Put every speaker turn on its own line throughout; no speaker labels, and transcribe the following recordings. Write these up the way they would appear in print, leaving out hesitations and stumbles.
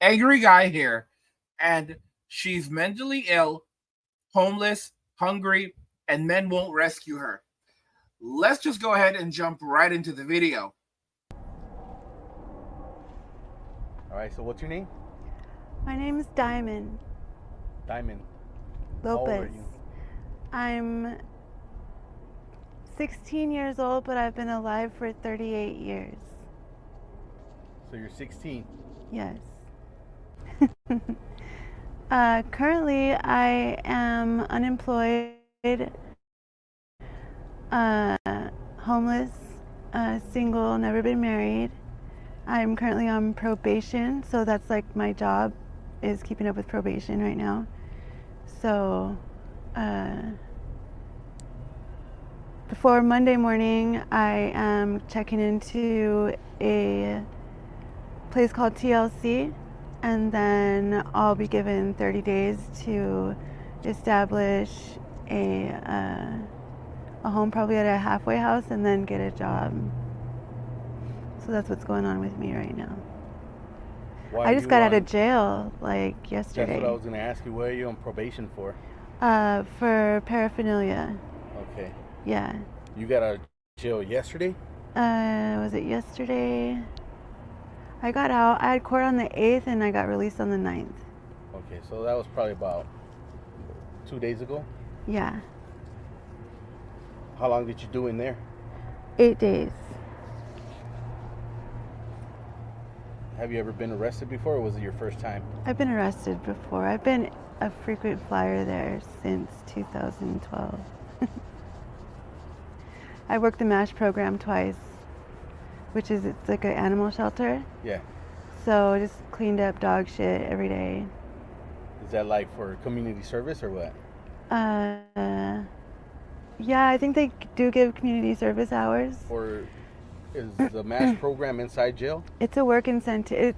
angry guy here, and she's mentally ill, homeless, hungry, and men won't rescue her. Let's just go ahead and jump right into the video.
All right, so what's your name?
My name is Diamond
Diamond. How old are
Lopez.
you?
I'm 16 years old, but I've been alive for 38 years.
So you're 16.
Yes. Currently, I am unemployed, homeless, single, never been married. I'm currently on probation, so that's like my job is keeping up with probation right now. So, before Monday morning, I am checking into a place called TLC, and then I'll be given 30 days to establish a home, probably at a halfway house, and then get a job. So that's what's going on with me right now.
Why
I
are
just
you
got out
on-
of jail like
That's
yesterday.
what I was going to ask you. What are you on probation for?
For paraphernalia.
Okay.
Yeah.
You got out of jail yesterday?
Was it yesterday? I got out. I had court on the 8th and I got released on the 9th.
Okay, so that was probably about 2 days ago.
Yeah.
How long did you do in there?
8 days.
Have you ever been arrested before, or was it your first time?
I've been arrested before. I've been a frequent flyer there since 2012. I worked the MASH program twice, which is, it's like an animal shelter.
Yeah.
So I just cleaned up dog shit every day.
Is that like for community service or what?
Yeah, I think they do give community service hours.
Or is the MASH program inside jail?
It's a work incentive.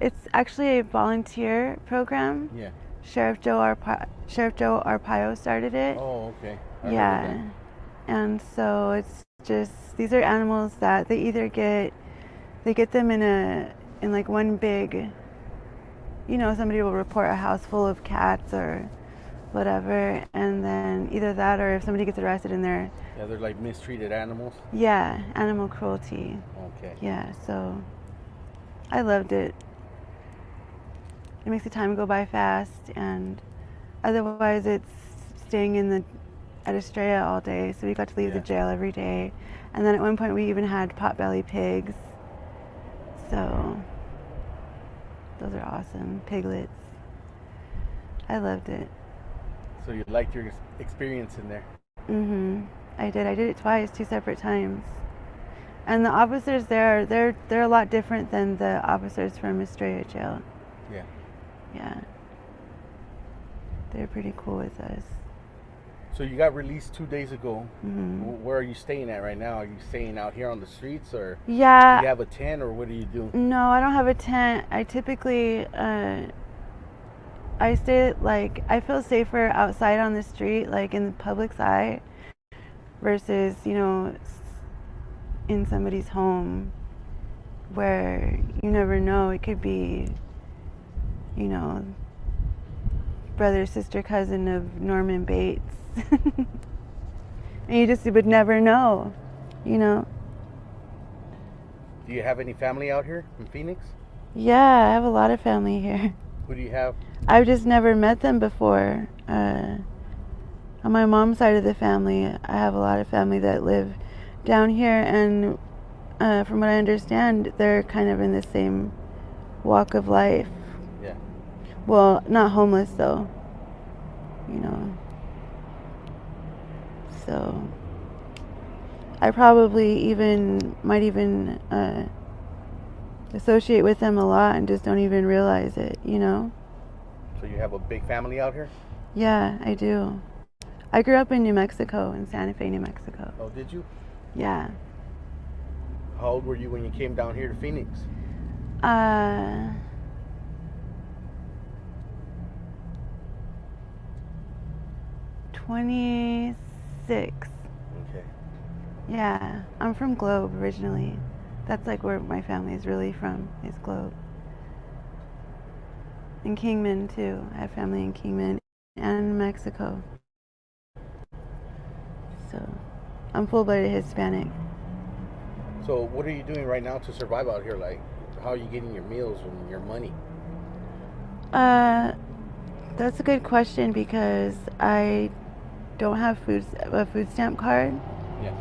It's actually a volunteer program.
Yeah.
Sheriff Joe Arpaio started it.
Oh, okay. I heard of
Yeah.
that.
And so it's just, these are animals that they either get them in like one big, somebody will report a house full of cats or whatever, and then either that or if somebody gets arrested in there.
Yeah, they're like mistreated animals.
Yeah, animal cruelty.
Okay.
Yeah, so I loved it. It makes the time go by fast, and otherwise it's staying at Estrella all day, so we got to leave the jail every day. And then at one point we even had potbelly pigs. So those are awesome. Piglets. I loved it.
So you liked your experience in there?
I did it twice, 2 separate times. And the officers there, they're a lot different than the officers from Estrella jail.
Yeah.
Yeah. They're pretty cool with us.
So you got released 2 days ago. Where are you staying at right now? Are you staying out here on the streets, or
Yeah.
do you have a tent, or what do you do?
No, I don't have a tent. I typically, I stay, like, I feel safer outside on the street, like in the public's eye, versus, in somebody's home where you never know. It could be, brother, sister, cousin of Norman Bates. And you just would never know,
Do you have any family out here in Phoenix?
Yeah, I have a lot of family here.
Who do you have?
I've just never met them before. On my mom's side of the family, I have a lot of family that live down here, and from what I understand, they're kind of in the same walk of life.
Yeah.
Well, not homeless though, So I probably might even associate with them a lot and just don't even realize it,
So you have a big family out here?
Yeah, I do. I grew up in New Mexico, in Santa Fe, New Mexico.
Oh, did you?
Yeah.
How old were you when you came down here to Phoenix?
26.
Okay.
Yeah, I'm from Globe originally. That's like where my family is really from, is Globe. in Kingman too. I have family in Kingman and Mexico. So I'm full-blooded Hispanic.
So what are you doing right now to survive out here? Like, how are you getting your meals and your money?
That's a good question because I don't have a food stamp card.
Yeah.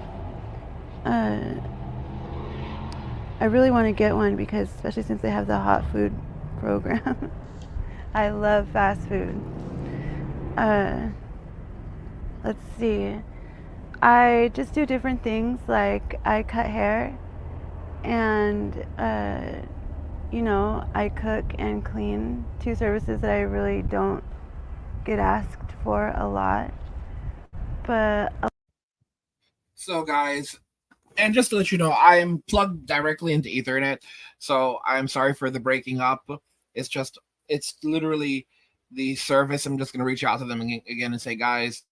I really want to get one because, especially since they have the hot food program. I love fast food. Let's see. I just do different things, like I cut hair and I cook and clean, two services that I really don't get asked for a lot. But
So, guys, and just to let you know, I am plugged directly into Ethernet, so I'm sorry for the breaking up. It's literally the service. I'm just going to reach out to them again and say, guys,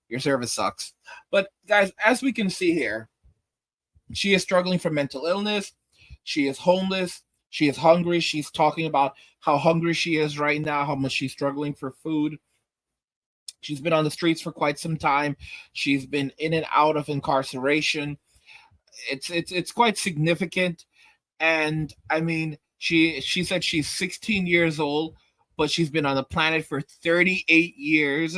your service sucks. But, guys, as we can see here, she is struggling from mental illness. She is homeless. She is hungry. She's talking about how hungry she is right now, how much she's struggling for food. She's been on the streets for quite some time. She's been in and out of incarceration. It's quite significant. And I mean, she said she's 16 years old, but she's been on the planet for 38 years.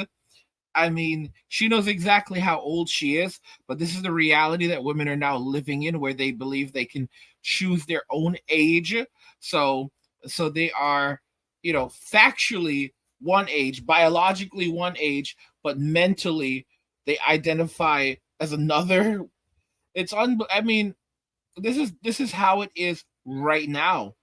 I mean, she knows exactly how old she is, but this is the reality that women are now living in, where they believe they can choose their own age. So, so they are, factually one age, biologically one age, but mentally they identify as another. I mean, this is how it is right now.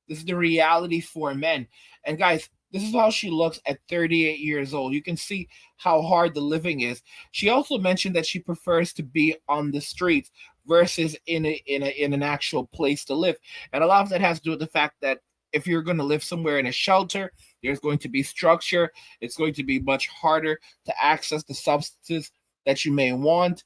This is the reality for men. And guys, this is how she looks at 38 years old. You can see how hard the living is. She also mentioned that she prefers to be on the streets versus in an actual place to live. And a lot of that has to do with the fact that if you're going to live somewhere in a shelter, there's going to be structure. It's going to be much harder to access the substances that you may want.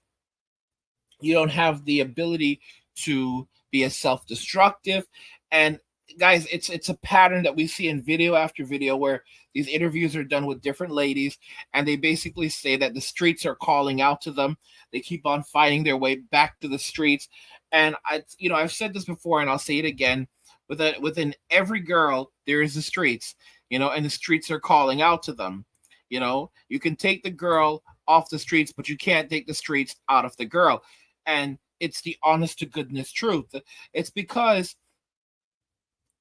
You don't have the ability to be as self-destructive. And guys, it's a pattern that we see in video after video, where these interviews are done with different ladies, and they basically say that the streets are calling out to them. They keep on fighting their way back to the streets. And I've said this before, and I'll say it again: within every girl there is the streets, and the streets are calling out to them. You can take the girl off the streets, but you can't take the streets out of the girl. And it's the honest to goodness truth. It's because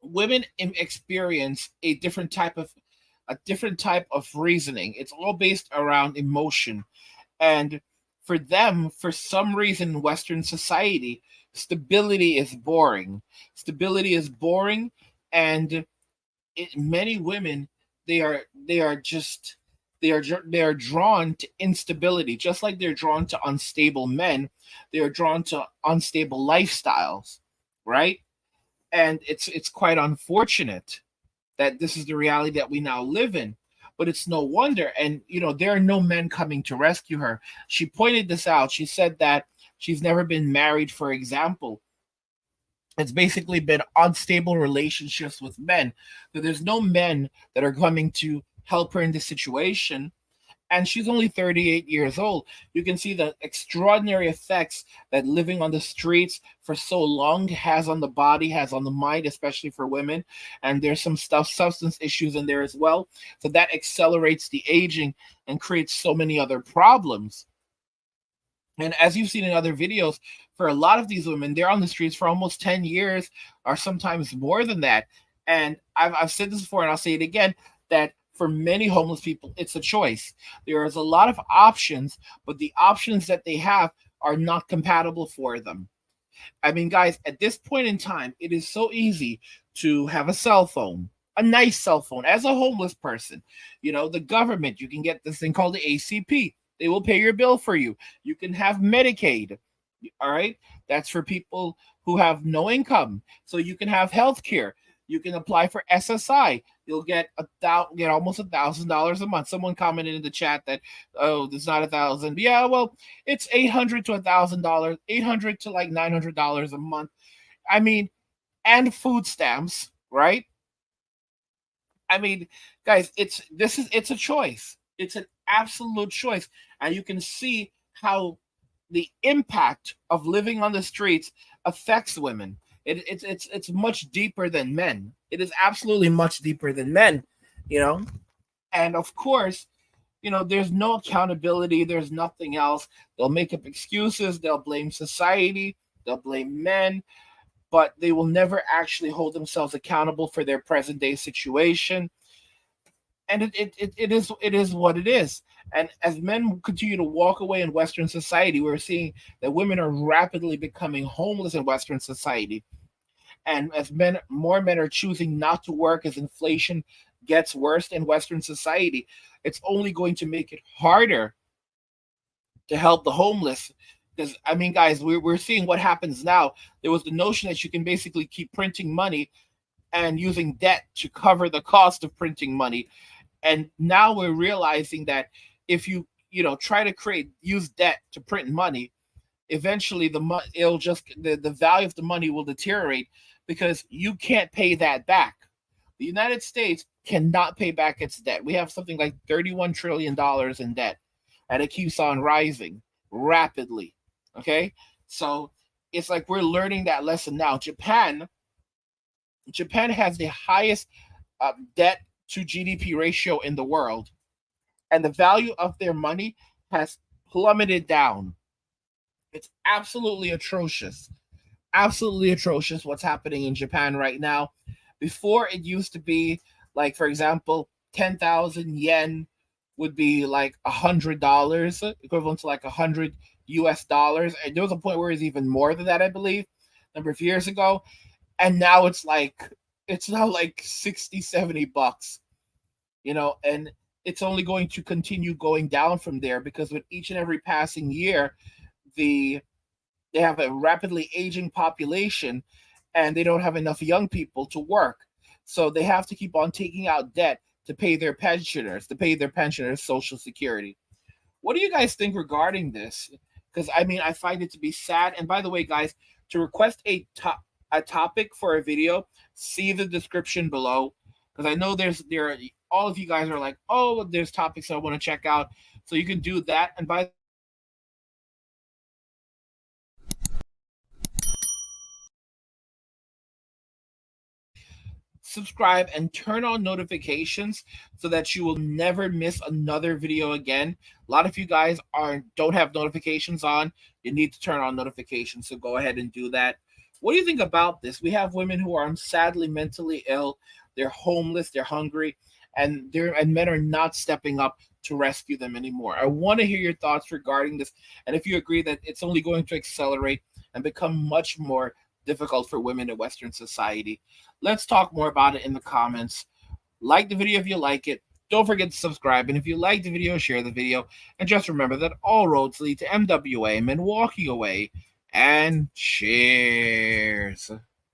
women experience a different type of reasoning. It's all based around emotion. And for them, for some reason, in Western society, stability is boring. Stability is boring. And many women, they are drawn to instability, just like they're drawn to unstable men. They are drawn to unstable lifestyles, right? And it's quite unfortunate that this is the reality that we now live in. But it's no wonder. And there are no men coming to rescue her. She pointed this out. She said that she's never been married, for example. It's basically been unstable relationships with men. So there's no men that are coming to help her in this situation. And she's only 38 years old. You can see the extraordinary effects that living on the streets for so long has on the body, has on the mind, especially for women. And there's some substance issues in there as well. So that accelerates the aging and creates so many other problems. And as you've seen in other videos, for a lot of these women, they're on the streets for almost 10 years or sometimes more than that. And I've said this before, and I'll say it again, that for many homeless people, it's a choice. There is a lot of options, but the options that they have are not compatible for them. I mean, guys, at this point in time, it is so easy to have a cell phone, a nice cell phone, as a homeless person. The government, you can get this thing called the ACP. They will pay your bill for you. You can have Medicaid. All right. That's for people who have no income. So you can have health care. You can apply for SSI. You'll get almost $1,000 a month. Someone commented in the chat that, oh, there's not $1,000. Yeah, well, it's $800 to $1,000, $800 to like $900 a month. I mean, and food stamps, right? I mean, guys, it's a choice. It's an absolute choice, and you can see how the impact of living on the streets affects women. It's much deeper than men. It is absolutely much deeper than men, you know. And of course, there's no accountability. There's nothing else. They'll make up excuses. They'll blame society. They'll blame men, but they will never actually hold themselves accountable for their present day situation. And it is what it is. And as men continue to walk away in Western society, we're seeing that women are rapidly becoming homeless in Western society. And as more men are choosing not to work as inflation gets worse in Western society, it's only going to make it harder to help the homeless. Because I mean, guys, we're seeing what happens now. There was the notion that you can basically keep printing money and using debt to cover the cost of printing money. And now we're realizing that if you try to use debt to print money, eventually the value of the money will deteriorate because you can't pay that back. The United States cannot pay back its debt. We have something like $31 trillion in debt, and it keeps on rising rapidly. Okay, so it's like we're learning that lesson now. Japan has the highest debt to GDP ratio in the world, and the value of their money has plummeted down. It's absolutely atrocious. Absolutely atrocious what's happening in Japan right now. Before, it used to be like, for example, 10,000 yen would be like $100, equivalent to like 100 US dollars. And there was a point where it's even more than that, I believe, a number of years ago. And now it's now like 60, 70 bucks, and it's only going to continue going down from there because with each and every passing year, they have a rapidly aging population and they don't have enough young people to work. So they have to keep on taking out debt to pay their pensioners Social Security. What do you guys think regarding this? Because I mean, I find it to be sad. And by the way, guys, to request a topic for a video, see the description below. Because I know all of you guys are like, oh, there's topics I want to check out. So you can do that. And by subscribe and turn on notifications so that you will never miss another video again. A lot of you guys don't have notifications on. You need to turn on notifications, so go ahead and do that. What do you think about this? We have women who are sadly mentally ill. They're homeless, they're hungry, and men are not stepping up to rescue them anymore. I want to hear your thoughts regarding this, and if you agree that it's only going to accelerate and become much more difficult for women in Western society. Let's talk more about it in the comments. Like the video if you like it. Don't forget to subscribe. And if you like the video, share the video. And just remember that all roads lead to MWA, men walking away. And cheers.